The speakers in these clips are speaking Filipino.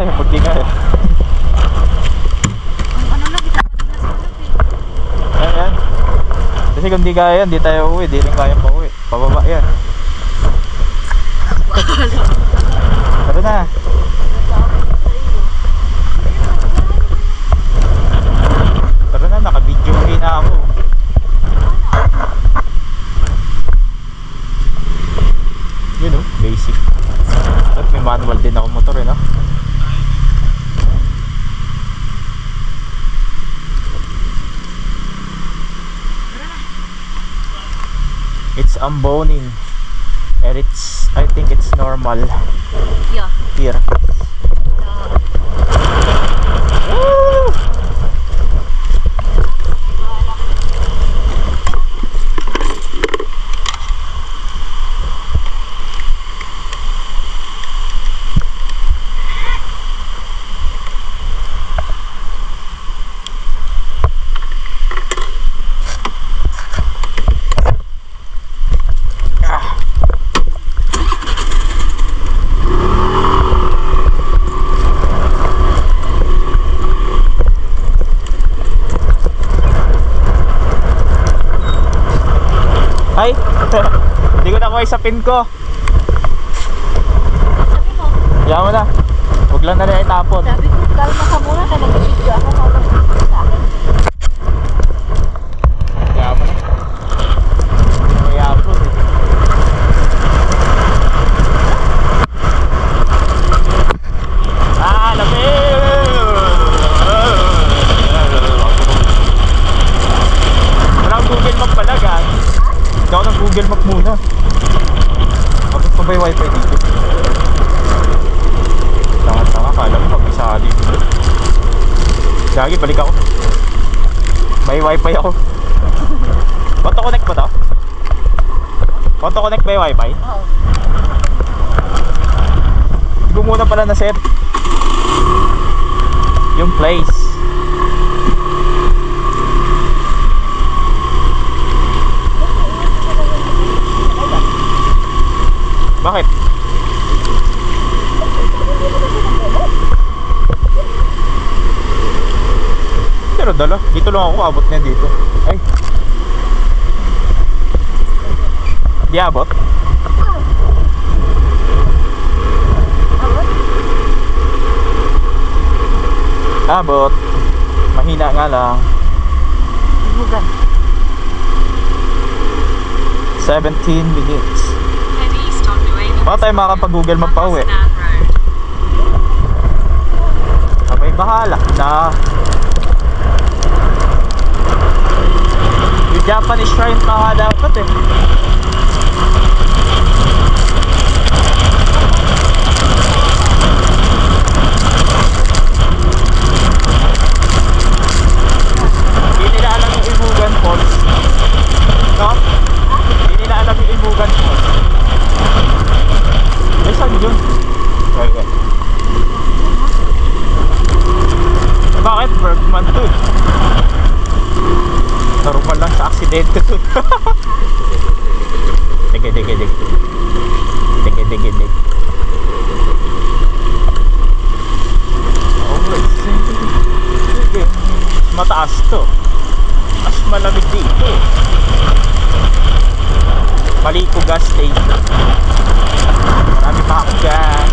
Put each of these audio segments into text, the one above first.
tayo pag di kaya. Ano lang, kita Ayan. Kasi kung di kaya yan, di tayo uwi. Di rin kaya pa uwi. Pababa yan. Tara na. Tara na, naka-video na ako. Yun oh, basic. At may manual din ako motor eh, no? It's unboning. And it's, I think it's normal. Yeah. Here. Woo! Ay, hindi ko nakuha sa pin ko. Sabi mo, Yaman mo na. Huwag lang na rin itapon. sabi ko, kalma ka muna, kaya nag-video ako kapag sa akin. Yaman mo na. Hindi mo i-upload eh. Walang Google Map pala, guys. Ikaw ng Google Map muna. Bakit pa ba yung wifi dito? Tanga-tanga, kala ko pag isa dito. Lagi, balik ako. May wifi ako. Auto connect ba to? Auto connect ba yung wifi? Oo. Hindi ko muna pala na-set yung place. Bakit? Pero dala, dito lang ako, abot niyan dito. Ay. Di abot? Abot. Mahina nga lang. Bugan. 17 minutes. Baka tayo makakapag-Google Map pa uwi. Abay, bahala na. Yung Japanese shrine pa nga dapat eh. Hindi nila alam yung Imugan Falls. No? Hindi nila alam yung Imugan Falls. Ay, saan yun? Okay. Bakit? Bergman to. Normal lang sa aksidente to. Dege. Alright. Sige. Mataas to. Mas malamig dito. Maliko gas station. Marami pa akong gas.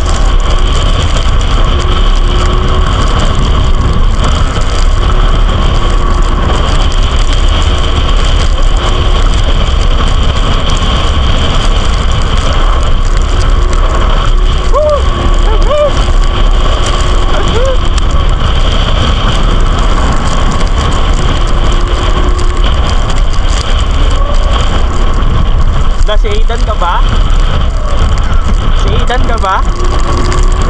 Si Aidan ka ba? Si Aidan ka ba?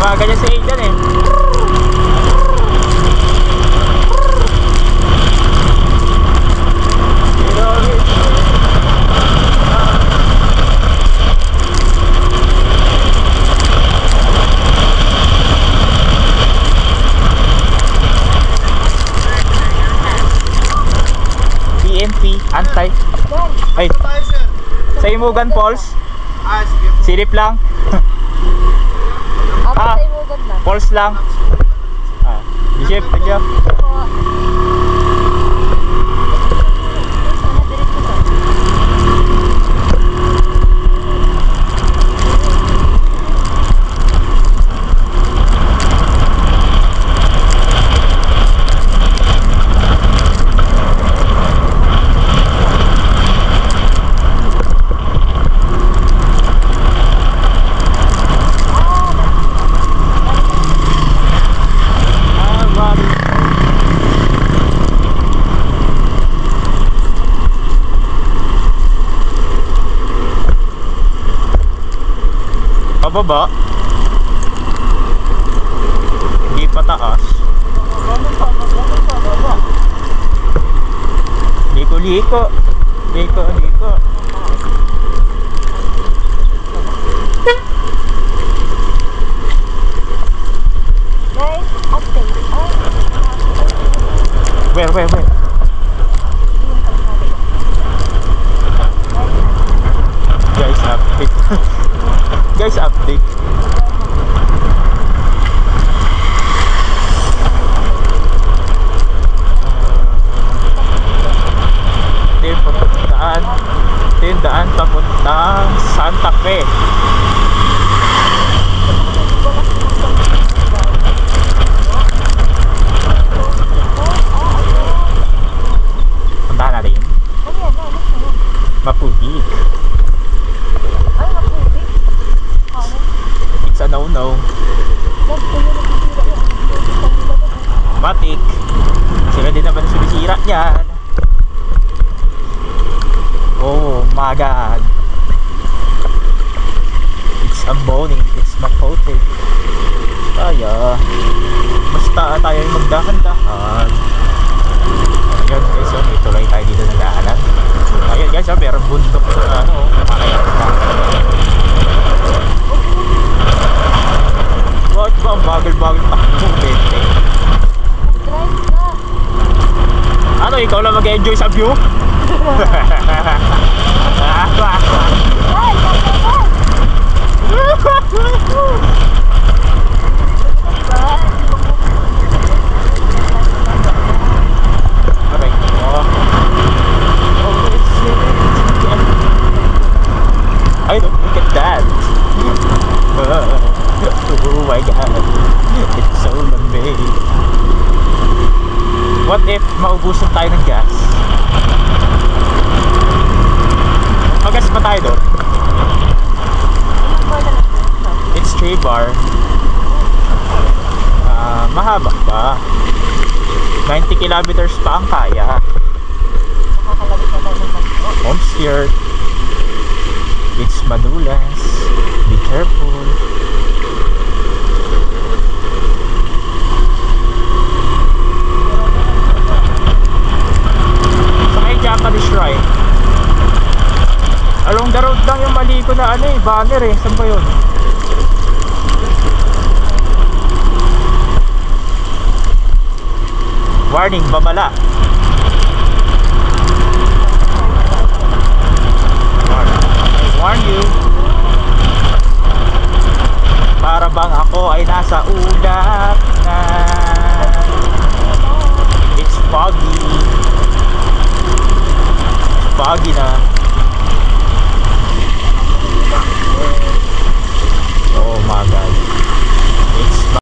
Mga ganyan si Aidan eh. PNP, antay. Ay, sa Imugan Falls? Silip lang. Ako sa Imugan na. Falls lang. Chef, thank you. Pababa. Hindi pataas. Liko-liko. Liko-liko. Guys, update. Where? Guys, update. Guys, update. Ito yung daan papuntang Santa Fe. Puntahan natin. Maputik. It's a no-no. Matik. Sila din naman sumisira niyan. Oh my god. It's a morning. It's Maputik. Kaya basta tayo yung magdahan-dahan. Ayun guys, may tulay tayo dito na daanan. Ayun guys, meron bundok sa ano, makakayat pa. Bakit ba ang bagal-bagal takbo, bete? Ano, ikaw lang mag-enjoy sa view? I don't look at that. Oh my god, it's so amazing. What if maubusan tayo ng gas? Magas pa tayo doon. It's 3 bar. Mahaba pa. 90 kilometers pa ang kaya. Homes here. It's madulas. Be careful. Sa may Japanese shrine. Along the road lang yung mali ko na ano eh, banner eh. Saan ba yun? Warning, babala. Warning. I warn you.